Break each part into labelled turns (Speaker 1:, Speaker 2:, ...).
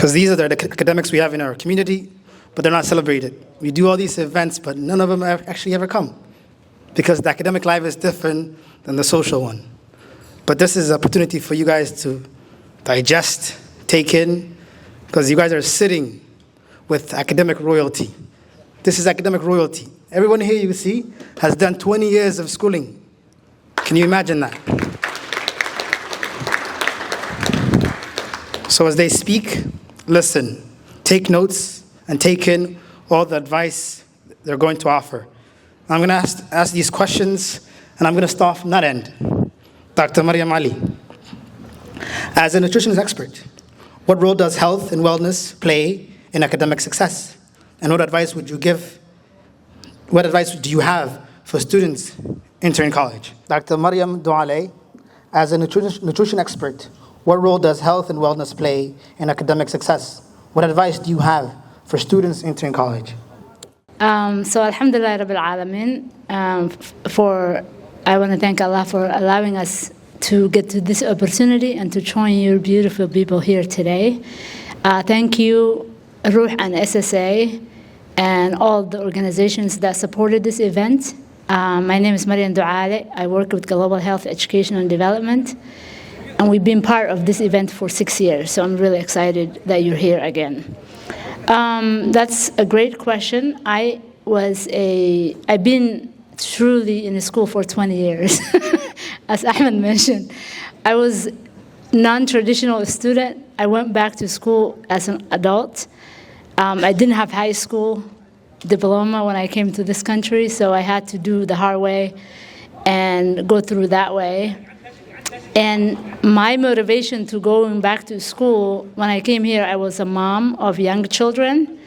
Speaker 1: Because these are the academics we have in our community, but they're not celebrated. We do all these events, but none of them actually ever come, because the academic life is different than the social one. But this is an opportunity for you guys to digest, take in, because you guys are sitting with academic royalty. This is academic royalty. Everyone here you see has done 20 years of schooling. Can you imagine that? So as they speak, listen, take notes, and take in all the advice they're going to offer. I'm going to ask these questions, and I'm going to start from that end. Dr. Maryam Ali, as a nutrition expert, what role does health and wellness play in academic success? And what advice do you have for students entering college? Dr. Maryam Douale, as a nutrition expert, what role does health and wellness play in academic success? What advice do you have for students entering college?
Speaker 2: So Alhamdulillah Rabbil Alameen, I want to thank Allah for allowing us to get to this opportunity and to join your beautiful people here today. Thank you, Ruh and SSA, and all the organizations that supported this event. My name is Maryam Douale. I work with Global Health, Education, and Development, and we've been part of this event for 6 years, so I'm really excited that you're here again. That's a great question. I've been truly in the school for 20 years. As Ahmed mentioned, I was non-traditional student. I went back to school as an adult. I didn't have high school diploma when I came to this country, so I had to do the hard way and go through that way. And my motivation to going back to school, when I came here, I was a mom of young children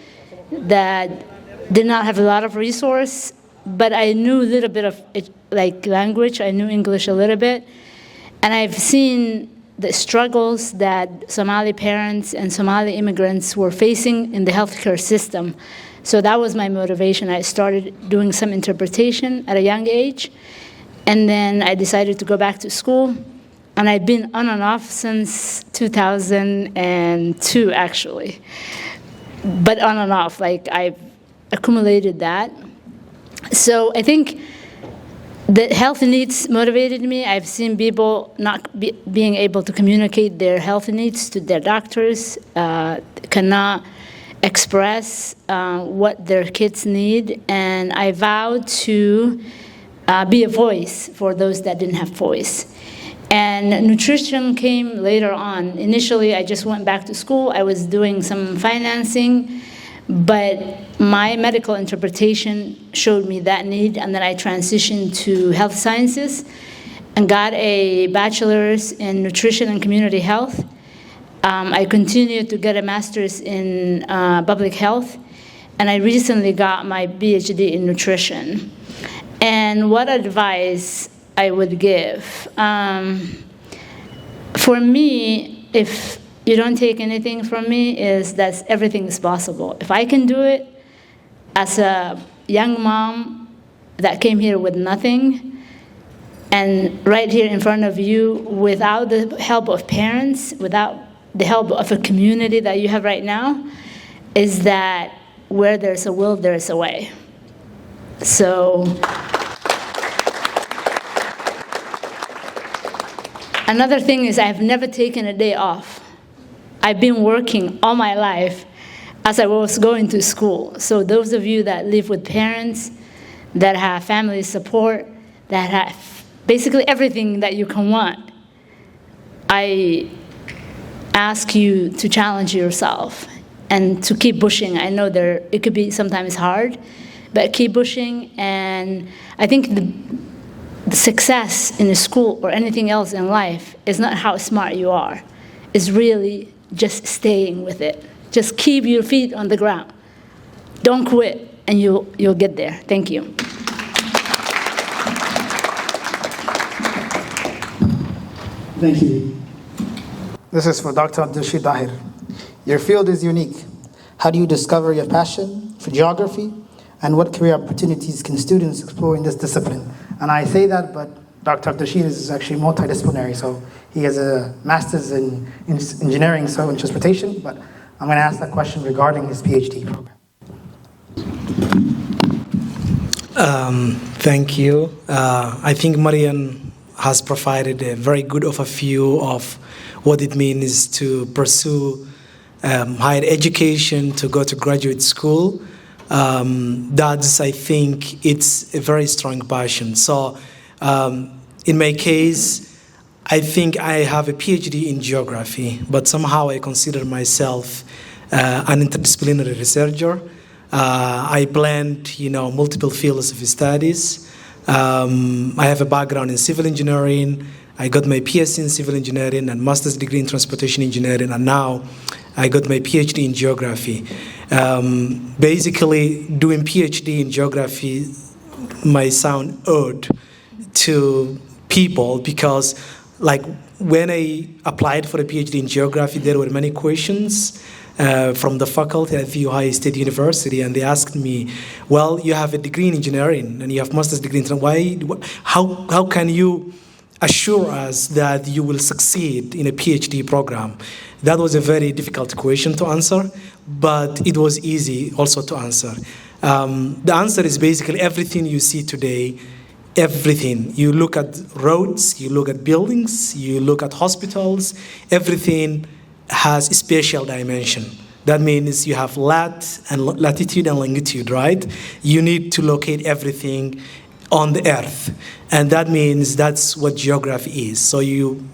Speaker 2: that did not have a lot of resource, but I knew a little bit of language. I knew English a little bit. And I've seen the struggles that Somali parents and Somali immigrants were facing in the healthcare system. So that was my motivation. I started doing some interpretation at a young age, and then I decided to go back to school. And I've been on and off since 2002, actually. But on and off, I've accumulated that. So I think the health needs motivated me. I've seen people not being able to communicate their health needs to their doctors, cannot express what their kids need, and I vowed to be a voice for those that didn't have voice. And nutrition came later on. Initially, I just went back to school. I was doing some financing, but my medical interpretation showed me that need, and then I transitioned to health sciences and got a bachelor's in nutrition and community health. I continued to get a master's in public health, and I recently got my PhD in nutrition. And what advice I would give? For me, if you don't take anything from me, is that everything is possible. If I can do it as a young mom that came here with nothing, and right here in front of you, without the help of parents, without the help of a community that you have right now, is that where there's a will, there's a way. So another thing is I've never taken a day off. I've been working all my life as I was going to school. So those of you that live with parents, that have family support, that have basically everything that you can want, I ask you to challenge yourself and to keep pushing. I know it could be sometimes hard, but keep pushing. And I think the success in a school or anything else in life is not how smart you are. It's really just staying with it. Just keep your feet on the ground. Don't quit, and you'll get there. Thank you.
Speaker 1: Thank you. This is for Dr. Abdulrashid Dahir. Your field is unique. How do you discover your passion for geography, and what career opportunities can students explore in this discipline? And I say that, but Dr. Abdulrashid is actually multidisciplinary, so he has a master's in engineering, so in transportation, but I'm going to ask that question regarding his PhD program.
Speaker 3: Thank you. I think Marian has provided a very good overview of what it means to pursue higher education, to go to graduate school. That's, I think, it's a very strong passion. So in my case, I think I have a PhD in geography, but somehow I consider myself an interdisciplinary researcher. I blend, multiple fields of studies. I have a background in civil engineering. I got my PhD in civil engineering and master's degree in transportation engineering, and now I got my PhD in geography. Basically, doing PhD in geography might sound odd to people because, like, when I applied for a PhD in geography, there were many questions from the faculty at The Ohio State University, and they asked me, well, you have a degree in engineering and you have master's degree in how can you assure us that you will succeed in a PhD program? That was a very difficult question to answer, but it was easy also to answer. The answer is basically everything you see today, everything. You look at roads, you look at buildings, you look at hospitals, everything has a spatial dimension. That means you have latitude and longitude, right? You need to locate everything on the earth. And that means that's what geography is. So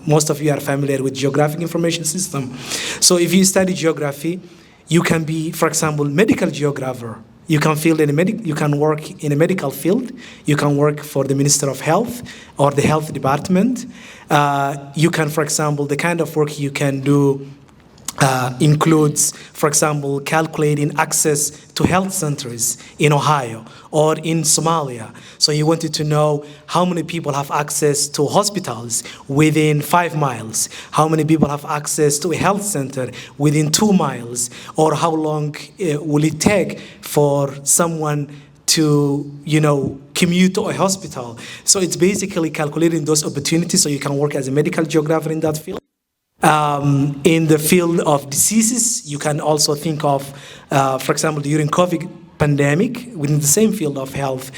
Speaker 3: most of you are familiar with geographic information system. So if you study geography, you can be, for example, medical geographer. You can work in a medical field. You can work for the Minister of Health or the Health Department. You can, for example, the kind of work you can do includes, for example, calculating access to health centers in Ohio or in Somalia. So you wanted to know how many people have access to hospitals within 5 miles, how many people have access to a health center within 2 miles, or how long will it take for someone to, commute to a hospital. So it's basically calculating those opportunities so you can work as a medical geographer in that field. In the field of diseases, you can also think of, for example, during COVID pandemic, within the same field of health,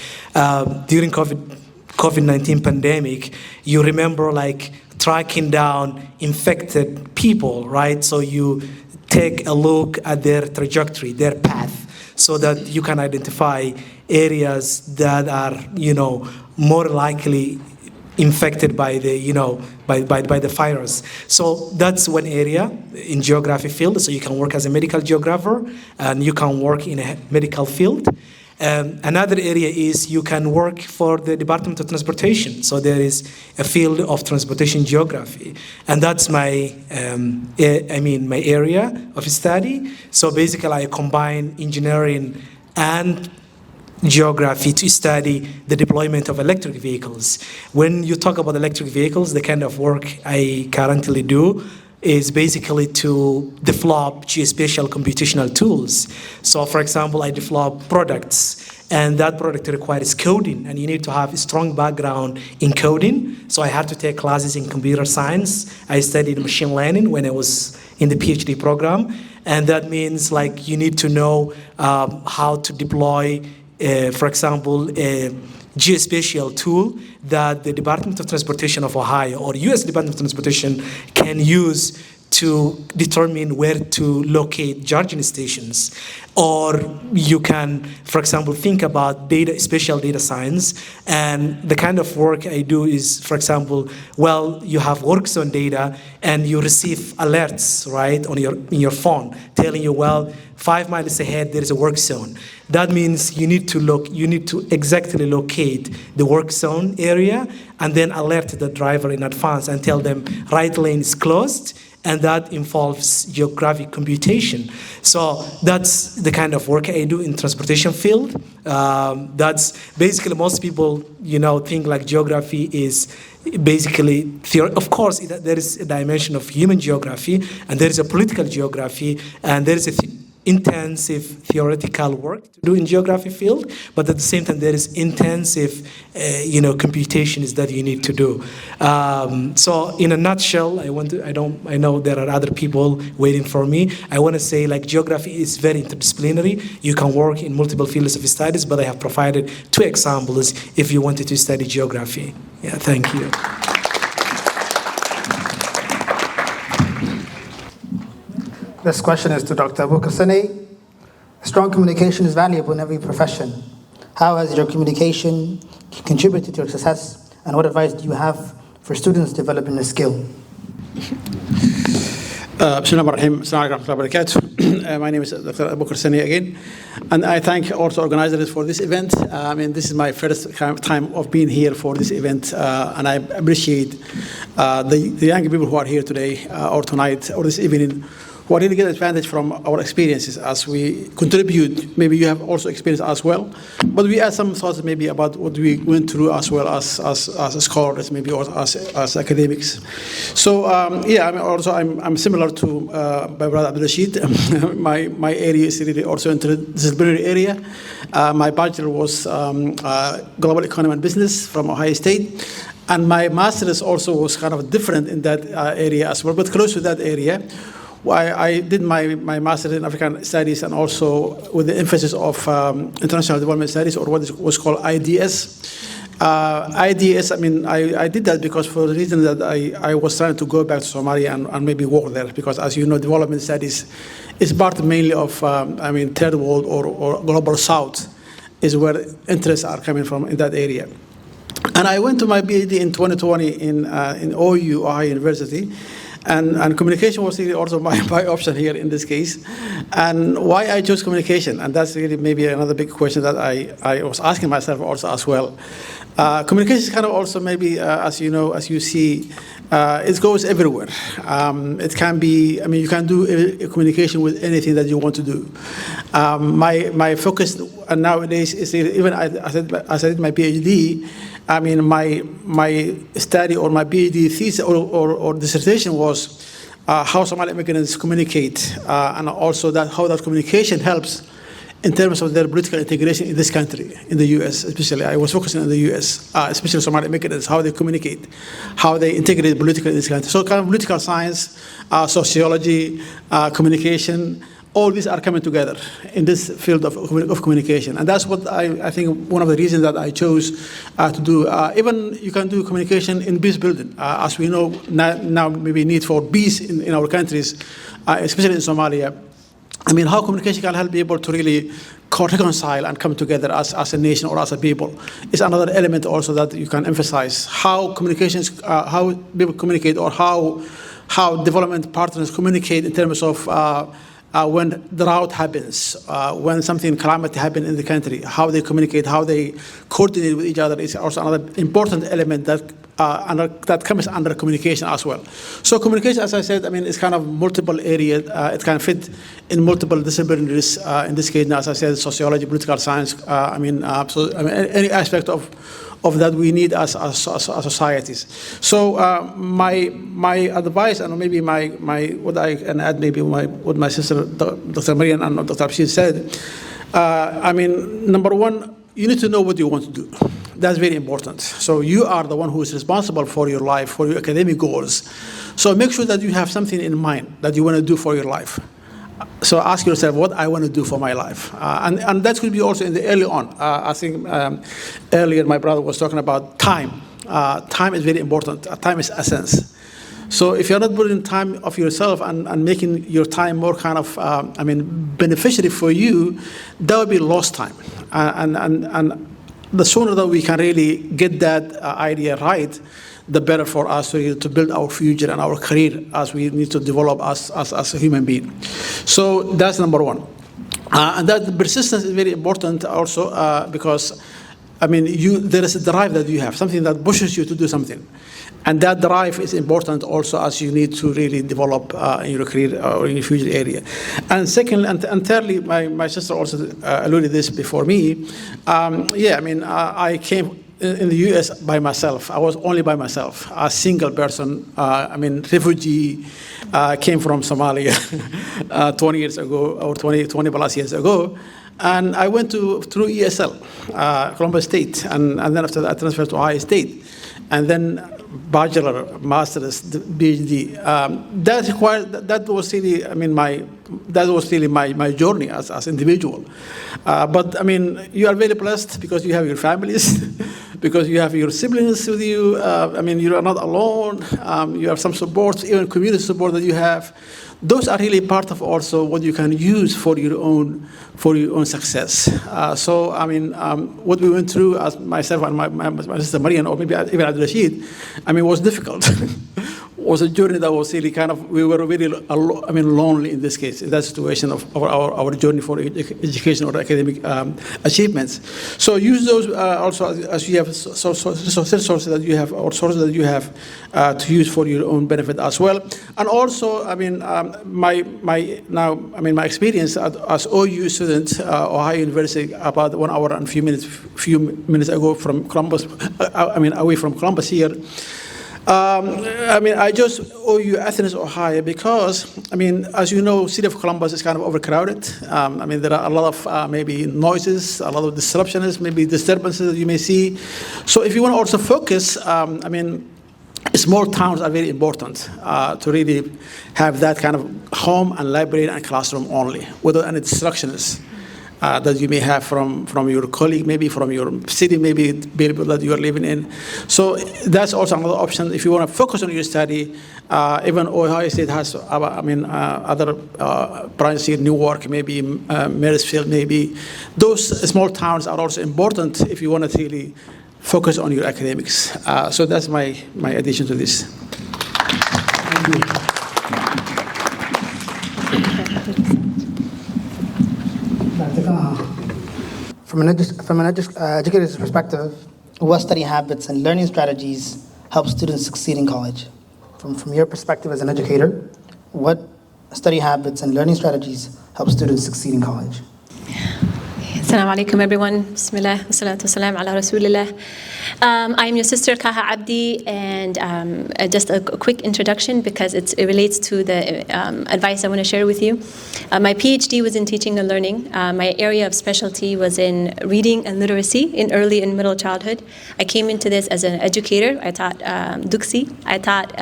Speaker 3: during COVID-19 pandemic, you remember like tracking down infected people, right? So you take a look at their trajectory, their path, so that you can identify areas that are, more likely infected by the, by the virus. So that's one area in geography field. So you can work as a medical geographer and you can work in a medical field. Another area is you can work for the Department of Transportation. So there is a field of transportation geography. And that's my area of study. So basically I combine engineering and geography to study the deployment of electric vehicles. When you talk about electric vehicles, the kind of work I currently do is basically to develop geospatial computational tools. So for example, I develop products, and that product requires coding, and you need to have a strong background in coding. So I had to take classes in computer science. I studied machine learning when I was in the PhD program, and that means like you need to know how to deploy for example, a geospatial tool that the Department of Transportation of Ohio or U.S. Department of Transportation can use to determine where to locate charging stations. Or you can, for example, think about spatial data science. And the kind of work I do is, for example, you have work zone data and you receive alerts, right, in your phone telling you, 5 miles ahead, there is a work zone. That means you need to exactly locate the work zone area and then alert the driver in advance and tell them right lane is closed, and that involves geographic computation. So that's the kind of work I do in transportation field. That's basically most people, think like geography is basically theory. Of course, there is a dimension of human geography, and there is a political geography, and there is a intensive theoretical work to do in geography field, but at the same time there is intensive, computations that you need to do. So in a nutshell, I know there are other people waiting for me. I want to say like geography is very interdisciplinary. You can work in multiple fields of studies, but I have provided 2 examples if you wanted to study geography. Yeah, thank you.
Speaker 1: This question is to Dr. Abubakar Sane. Strong communication is valuable in every profession. How has your communication contributed to your success, and what advice do you have for students developing this skill?
Speaker 4: Bismillahirrahmanirrahim. Assalamu alaikum wa barakatuh. My name is Dr. Abubakar Sane again, and I thank also organizers for this event. This is my first time of being here for this event, and I appreciate the young people who are here today or tonight or this evening, who are really get advantage from our experiences as we contribute. Maybe you have also experienced as well, but we add some thoughts maybe about what we went through as well as scholars, maybe or as academics. So I'm similar to my brother Abdul Rashid. my area is really also interdisciplinary area. My bachelor was global economy and business from Ohio State. And my master's also was kind of different in that area as well, but close to that area. I did my master's in African studies and also with the emphasis of international development studies, or what was called IDS. I did that because for the reason that I was trying to go back to Somalia and maybe work there, because as you know, development studies is part mainly of, third world or global south is where interests are coming from in that area. And I went to my PhD in 2020 in OU, Ohio University. And communication was really also my option here in this case. And why I chose communication, and that's really maybe another big question that I was asking myself also as well. Communication is kind of also maybe, as you know, as you see, it goes everywhere. It can be, you can do communication with anything that you want to do. My focus nowadays is even as I did my PhD, my study or my PhD thesis or dissertation was how Somali immigrants communicate, and also how that communication helps in terms of their political integration in this country, in the U.S. especially. I was focusing on the U.S., especially Somali immigrants, how they communicate, how they integrate politically in this country. So kind of political science, sociology, communication, all these are coming together in this field of communication. And that's what I think one of the reasons that I chose to do. Even you can do communication in peace building. As we know, now maybe need for peace in our countries, especially in Somalia. How communication can help people to really reconcile and come together as a nation or as a people is another element also that you can emphasize. How communications, how people communicate, or how development partners communicate in terms of when drought happens, when something calamity happens in the country, how they communicate, how they coordinate with each other is also another important element that comes under communication as well. So communication, as I said, it's kind of multiple areas. It can fit in multiple disciplines. In this case, now, as I said, sociology, political science. Any aspect of that we need as societies. So my advice, and maybe what I can add, maybe what my sister Dr. Marian and Dr. Abshir said. Number one, you need to know what you want to do. That's very important. So you are the one who is responsible for your life, for your academic goals. So make sure that you have something in mind that you want to do for your life. So ask yourself what I want to do for my life. And that could be also in the early on. I think earlier my brother was talking about time. Time is very important. Time is essence. So if you're not putting time of yourself and making your time more kind of, beneficiary for you, that would be lost time. And the sooner that we can really get that idea right, the better for us to build our future and our career as we need to develop as a human being. So that's number one. And that persistence is very important also because, there is a drive that you have, something that pushes you to do something. And that drive is important also as you need to really develop in your career or in your future area. And secondly, and thirdly, my sister also alluded this before me. I came in the U.S. by myself. I was only by myself, a single person. Refugee, came from Somalia 20 years ago, or 20 plus years ago. And I went through ESL, Columbus State, and then after that I transferred to Ohio State. And then bachelor, master's, PhD. That was really my journey as individual. But you are very blessed because you have your families, because you have your siblings with you. You are not alone. You have some support, even community support that you have. Those are really part of also what you can use for your own success. What we went through as myself and my sister Marian, or maybe even Abdul Rashid, was difficult. Was a journey that was really we were really lonely in this case, in that situation of our journey for education or academic achievements. So use those also as you have resources that you have, or sources that you have to use for your own benefit as well. And also, my experience as OU student, Ohio University, about 1 hour and few minutes ago from Columbus, away from Columbus here. I just owe you Athens, Ohio, because, as you know, city of Columbus is kind of overcrowded. There are a lot of maybe noises, a lot of disruptions, maybe disturbances that you may see. So if you want to also focus, small towns are very important to really have that kind of home and library and classroom only, without any distractions that you may have from your colleague, maybe from your city, maybe people that you are living in. So that's also another option if you want to focus on your study. Even Ohio State has other branches in Newark, maybe Marysville, maybe. Those small towns are also important if you want to really focus on your academics. So that's my addition to this. Thank you.
Speaker 1: From an educator's perspective, what study habits and learning strategies help students succeed in college? From your perspective as an educator, what study habits and learning strategies help students succeed in college?
Speaker 5: Assalamu alaikum, everyone. Bismillah, wassalatu wassalam ala rasulillah. I am your sister, Kaha Abdi, and just a quick introduction because it relates to the advice I want to share with you. My PhD was in teaching and learning. My area of specialty was in reading and literacy in early and middle childhood. I came into this as an educator. I taught Duksi. I taught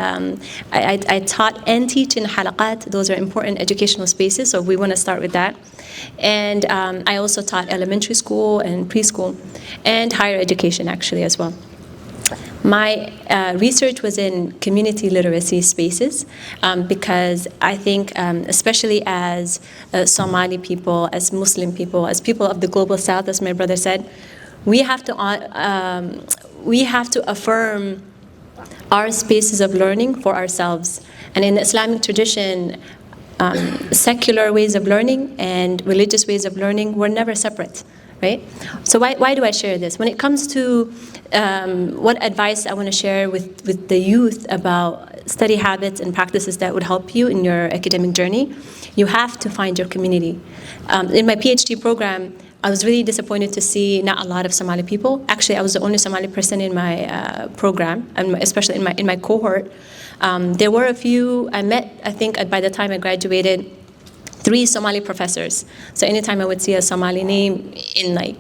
Speaker 5: and teach in halaqat. Those are important educational spaces, so we want to start with that. And I also taught elementary school and preschool and higher education actually as well. My research was in community literacy spaces because I think especially as Somali people, as Muslim people, as people of the global south, as my brother said, we have to affirm our spaces of learning for ourselves. And in the Islamic tradition, secular ways of learning and religious ways of learning were never separate, right? So why do I share this? When it comes to what advice I want to share with the youth about study habits and practices that would help you in your academic journey, you have to find your community. In my PhD program, I was really disappointed to see not a lot of Somali people. Actually, I was the only Somali person in my program, and especially in my cohort. There were a few I met. I think by the time I graduated, 3 Somali professors. So anytime I would see a Somali name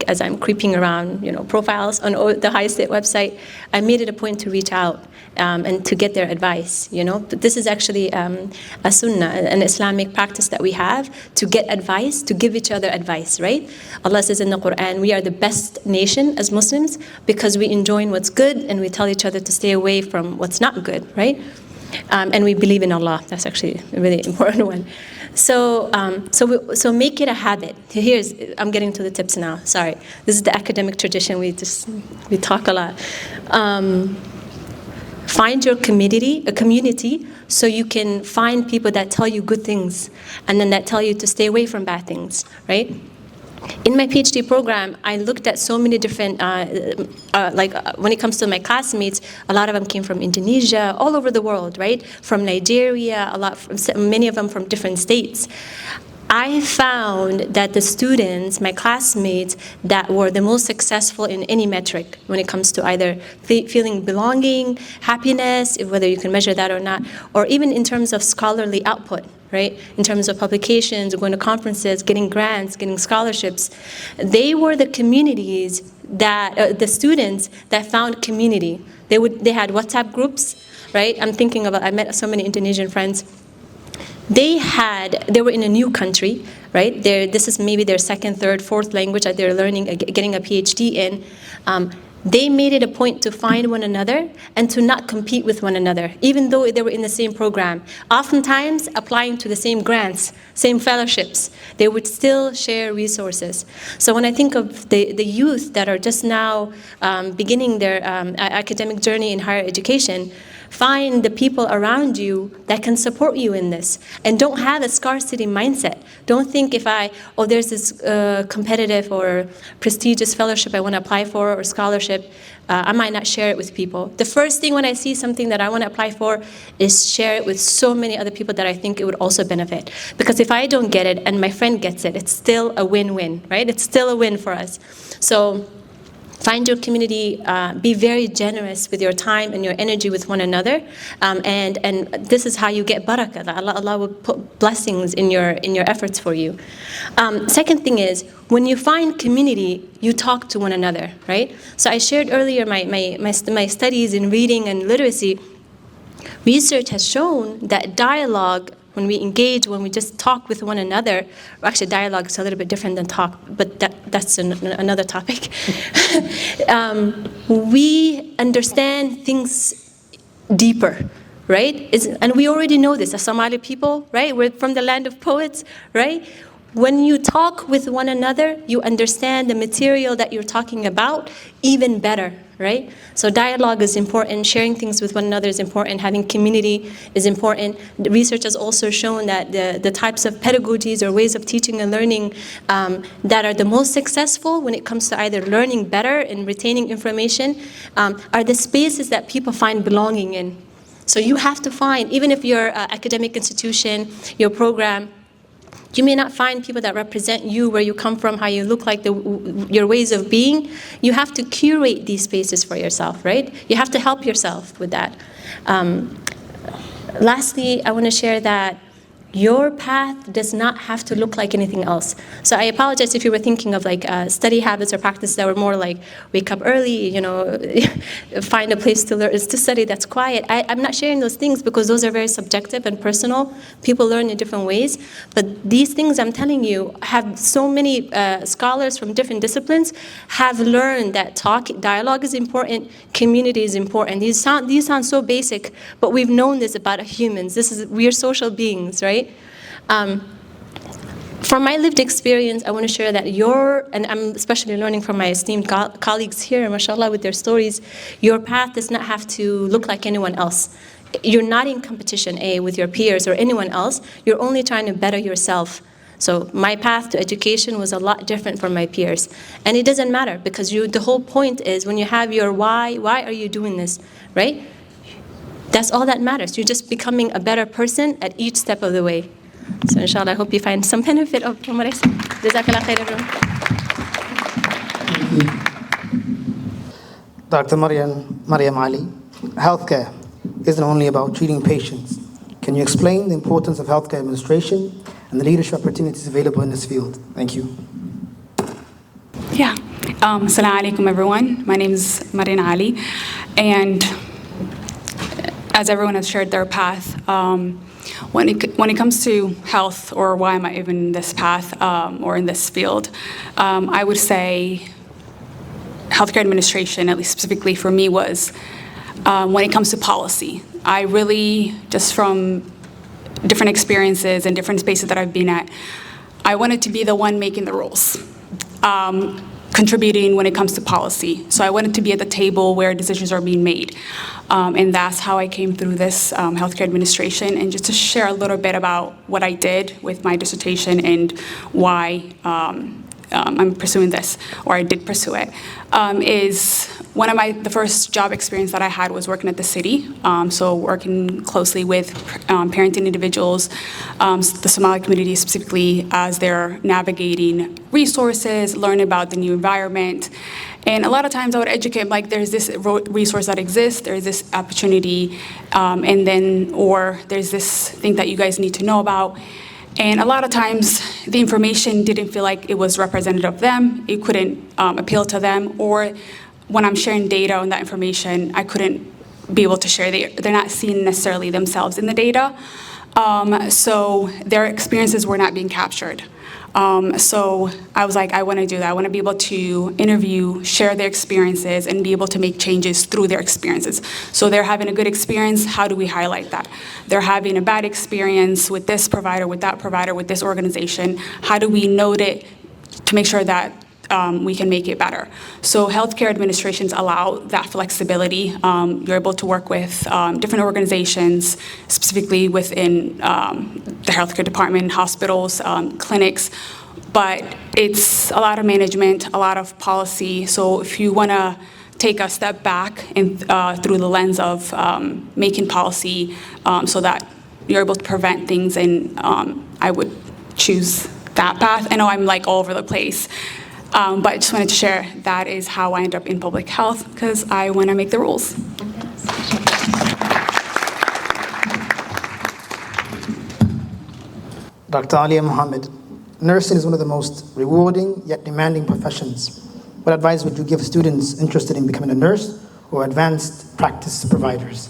Speaker 5: as I'm creeping around, profiles on the High State website, I made it a point to reach out and to get their advice. This is actually a sunnah, an Islamic practice that we have to get advice, to give each other advice, right? Allah says in the Quran, we are the best nation as Muslims because we enjoin what's good and we tell each other to stay away from what's not good, right? And we believe in Allah. That's actually a really important one. So make it a habit. I'm getting to the tips now. Sorry, this is the academic tradition. We talk a lot. Find your community, so you can find people that tell you good things, and then that tell you to stay away from bad things, right? In my PhD program, I looked at so many different, when it comes to my classmates, a lot of them came from Indonesia, all over the world, right? From Nigeria, many of them from different states. I found that the students, my classmates, that were the most successful in any metric when it comes to either feeling belonging, happiness, whether you can measure that or not, or even in terms of scholarly output, right? In terms of publications, going to conferences, getting grants, getting scholarships. They were the communities that, the students that found community. They had WhatsApp groups, right? I'm thinking about, I met so many Indonesian friends. They were in a new country, right? This is maybe their second, third, fourth language that they're learning, getting a PhD in. They made it a point to find one another and to not compete with one another, even though they were in the same program. Oftentimes, applying to the same grants, same fellowships, they would still share resources. So when I think of the youth that are just now beginning their academic journey in higher education, find the people around you that can support you in this. And don't have a scarcity mindset. Don't think there's this competitive or prestigious fellowship I want to apply for or scholarship, I might not share it with people. The first thing when I see something that I want to apply for is share it with so many other people that I think it would also benefit. Because if I don't get it and my friend gets it, it's still a win-win, right? It's still a win for us. So find your community, be very generous with your time and your energy with one another, and this is how you get barakah. Allah will put blessings in your efforts for you. Second thing is, when you find community, you talk to one another, right? So I shared earlier my studies in reading and literacy. Research has shown that dialogue, when we engage, when we just talk with one another, actually dialogue is a little bit different than talk, but that's another topic. We understand things deeper, right? And we already know this as Somali people, right? We're from the land of poets, right? When you talk with one another, you understand the material that you're talking about even better, right? So dialogue is important, sharing things with one another is important, having community is important. The research has also shown that the types of pedagogies or ways of teaching and learning that are the most successful when it comes to either learning better and retaining information are the spaces that people find belonging in. So you have to find, even if your academic institution, your program, you may not find people that represent you, where you come from, how you look like, your ways of being. You have to curate these spaces for yourself, right? You have to help yourself with that. Lastly, I want to share that your path does not have to look like anything else. So I apologize if you were thinking of like study habits or practices that were more like wake up early, find a place to study that's quiet. I'm not sharing those things because those are very subjective and personal. People learn in different ways. But these things I'm telling you have so many scholars from different disciplines have learned that dialogue is important, community is important. These sound so basic, but we've known this about humans. We're social beings, right? From my lived experience, I want to share that and I'm especially learning from my esteemed colleagues here, mashallah, with their stories, your path does not have to look like anyone else. You're not in competition, with your peers or anyone else. You're only trying to better yourself. So my path to education was a lot different from my peers. And it doesn't matter because the whole point is when you have your why are you doing this, right? That's all that matters. You're just becoming a better person at each step of the way. So inshallah, I hope you find some benefit from what I said. Jazakallah khairan.
Speaker 1: Dr. Maryam Ali, healthcare isn't only about treating patients. Can you explain the importance of healthcare administration and the leadership opportunities available in this field? Thank you.
Speaker 6: Yeah. Assalamu alaikum, everyone. My name is Maryam Ali, and as everyone has shared their path, when it comes to health, or why am I even in this path or in this field, I would say healthcare administration, at least specifically for me, was when it comes to policy. I really, just from different experiences and different spaces that I've been at, I wanted to be the one making the rules, contributing when it comes to policy. So I wanted to be at the table where decisions are being made. And that's how I came through this healthcare administration. And just to share a little bit about what I did with my dissertation and why I'm pursuing this, or I did pursue it, is the first job experience that I had was working at the city. So working closely with parenting individuals, the Somali community specifically, as they're navigating resources, learning about the new environment. And a lot of times I would educate, like, there's this resource that exists, there's this opportunity, or there's this thing that you guys need to know about. And a lot of times the information didn't feel like it was representative of them, it couldn't appeal to them, or when I'm sharing data on that information, I couldn't be able to share. They're not seeing necessarily themselves in the data. So their experiences were not being captured. So I was like, I want to do that. I want to be able to interview, share their experiences, and be able to make changes through their experiences. So they're having a good experience, how do we highlight that? They're having a bad experience with this provider, with that provider, with this organization. How do we note it to make sure that we can make it better? So healthcare administrations allow that flexibility. You're able to work with different organizations, specifically within the healthcare department, hospitals, clinics, but it's a lot of management, a lot of policy. So if you want to take a step back and through the lens of making policy so that you're able to prevent things, and I would choose that path. I know I'm like all over the place. But I just wanted to share that is how I end up in public health, because I want to make the rules.
Speaker 1: Dr. Alia Mohammed, nursing is one of the most rewarding yet demanding professions. What advice would you give students interested in becoming a nurse or advanced practice providers?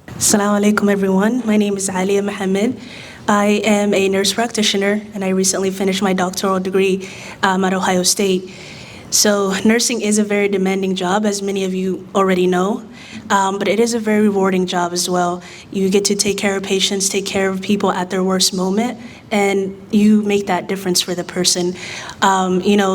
Speaker 7: Assalamu alaikum, everyone. My name is Alia Mohammed. I am a nurse practitioner, and I recently finished my doctoral degree at Ohio State. So nursing is a very demanding job, as many of you already know, but it is a very rewarding job as well. You get to take care of patients, take care of people at their worst moment, and you make that difference for the person.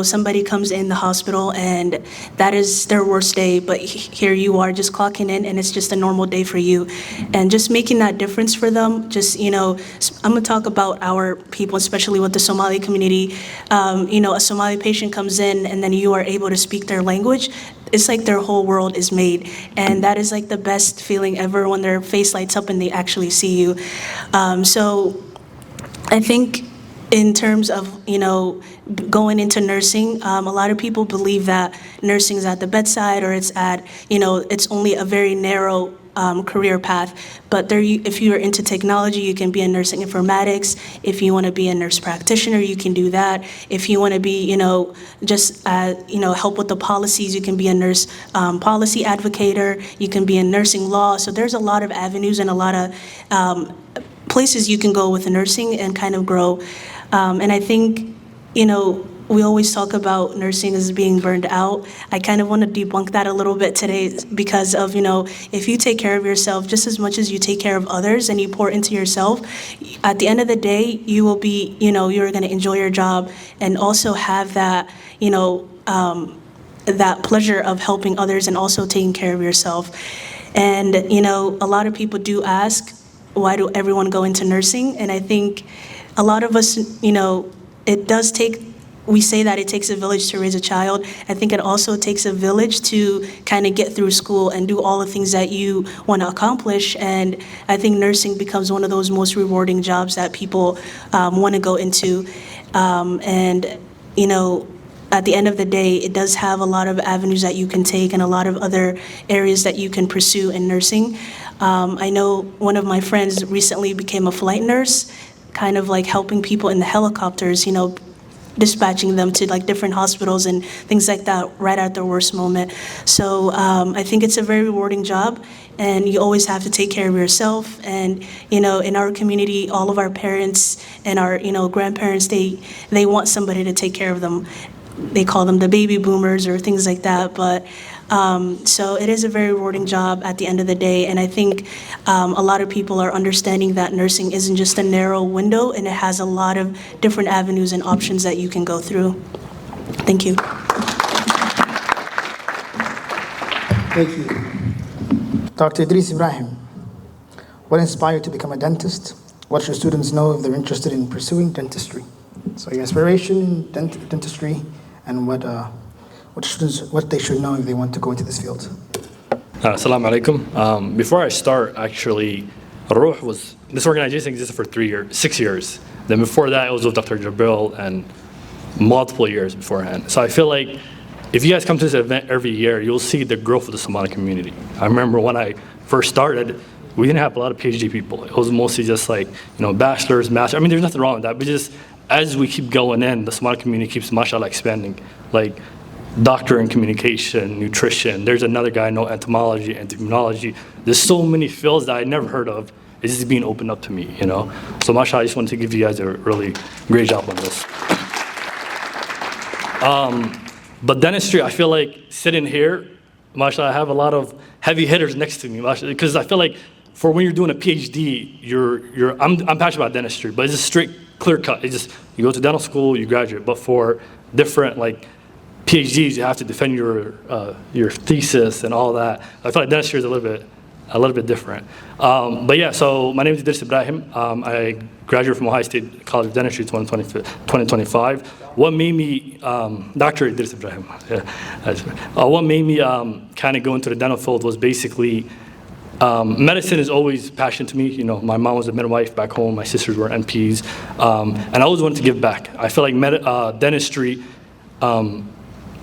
Speaker 7: Somebody comes in the hospital and that is their worst day, but here you are just clocking in and it's just a normal day for you. And just making that difference for them, I'm gonna talk about our people, especially with the Somali community. A Somali patient comes in and then you are able to speak their language. It's like their whole world is made. And that is like the best feeling ever, when their face lights up and they actually see you. So I think in terms of, going into nursing, a lot of people believe that nursing is at the bedside, or it's only a very narrow career path. But if you are into technology, you can be in nursing informatics. If you want to be a nurse practitioner, you can do that. If you want to be, help with the policies, you can be a nurse policy advocator. You can be in nursing law. So there's a lot of avenues and a lot of places you can go with nursing and kind of grow. And I think, we always talk about nursing as being burned out. I kind of want to debunk that a little bit today, because of, if you take care of yourself just as much as you take care of others and you pour into yourself, at the end of the day, you will be, you're going to enjoy your job and also have that, that pleasure of helping others and also taking care of yourself. And, a lot of people do ask, why do everyone go into nursing? And I think a lot of us, we say that it takes a village to raise a child. I think it also takes a village to kind of get through school and do all the things that you want to accomplish. And I think nursing becomes one of those most rewarding jobs that people want to go into. At the end of the day, it does have a lot of avenues that you can take and a lot of other areas that you can pursue in nursing. I know one of my friends recently became a flight nurse, kind of like helping people in the helicopters, dispatching them to like different hospitals and things like that right at their worst moment. So I think it's a very rewarding job, and you always have to take care of yourself. And in our community, all of our parents and our grandparents, they want somebody to take care of them. They call them the baby boomers or things like that. But so it is a very rewarding job at the end of the day. And I think a lot of people are understanding that nursing isn't just a narrow window, and it has a lot of different avenues and options that you can go through. Thank you.
Speaker 1: Thank you. Dr. Idris Ibrahim, what inspired you to become a dentist? What should students know if they're interested in pursuing dentistry? So your inspiration in dentistry and what they should know if they want to go into this field.
Speaker 8: Assalamu alaikum. Before I start, actually, Ruh was, this organization existed for 6 years. Then before that, it was with Dr. Jabril and multiple years beforehand. So I feel like if you guys come to this event every year, you'll see the growth of the Somali community. I remember when I first started, we didn't have a lot of PhD people. It was mostly just like, bachelor's, master. I mean, there's nothing wrong with that, but just as we keep going in, the Somali community keeps, mashallah, expanding. Like, doctor in communication, nutrition. There's another guy, entomology, entomology. There's so many fields that I never heard of. It's just being opened up to me, So mashallah, I just wanted to give you guys a really great job on this. But dentistry, I feel like sitting here, mashallah, I have a lot of heavy hitters next to me, mashallah, because I feel like for when you're doing a PhD, I'm passionate about dentistry, but it's just straight, clear cut. It's just, you go to dental school, you graduate. But for different, PhDs, you have to defend your thesis and all that. I feel like dentistry is a little bit different. But yeah, so my name is Idris Ibrahim. I graduated from Ohio State College of Dentistry 2025. What made me, Dr. Idris Ibrahim, what made me kind of go into the dental field was basically, medicine is always passion to me. My mom was a midwife back home, my sisters were NPs, and I always wanted to give back. I feel like dentistry,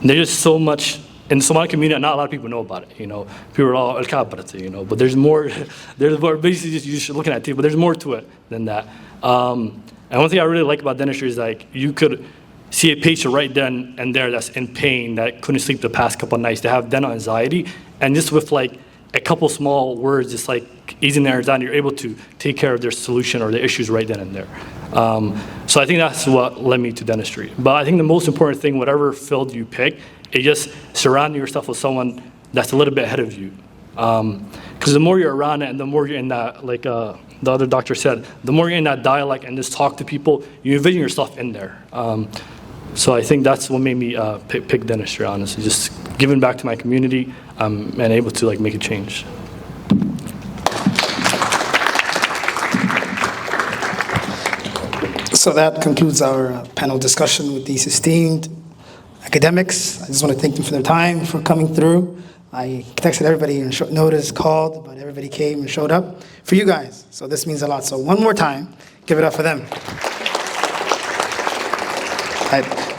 Speaker 8: there's just so much in the Somali community. Not a lot of people know about it. People are all al-kabrata, but there's more. There's more. Basically, just you're just looking at teeth, but there's more to it than that. And one thing I really like about dentistry is you could see a patient right then and there that's in pain, that couldn't sleep the past couple of nights, to have dental anxiety, and just with a couple small words, just easing their anxiety, you're able to take care of their solution or their issues right then and there. So I think that's what led me to dentistry. But I think the most important thing, whatever field you pick, is just surrounding yourself with someone that's a little bit ahead of you. Because the more you're around it and the more you're in that, the other doctor said, the more you're in that dialogue and just talk to people, you envision yourself in there. So I think that's what made me pick dentistry, honestly, just giving back to my community and able to make a change.
Speaker 1: So that concludes our panel discussion with these esteemed academics. I just want to thank them for their time, for coming through. I texted everybody in short notice, called, but everybody came and showed up for you guys. So this means a lot. So one more time, give it up for them.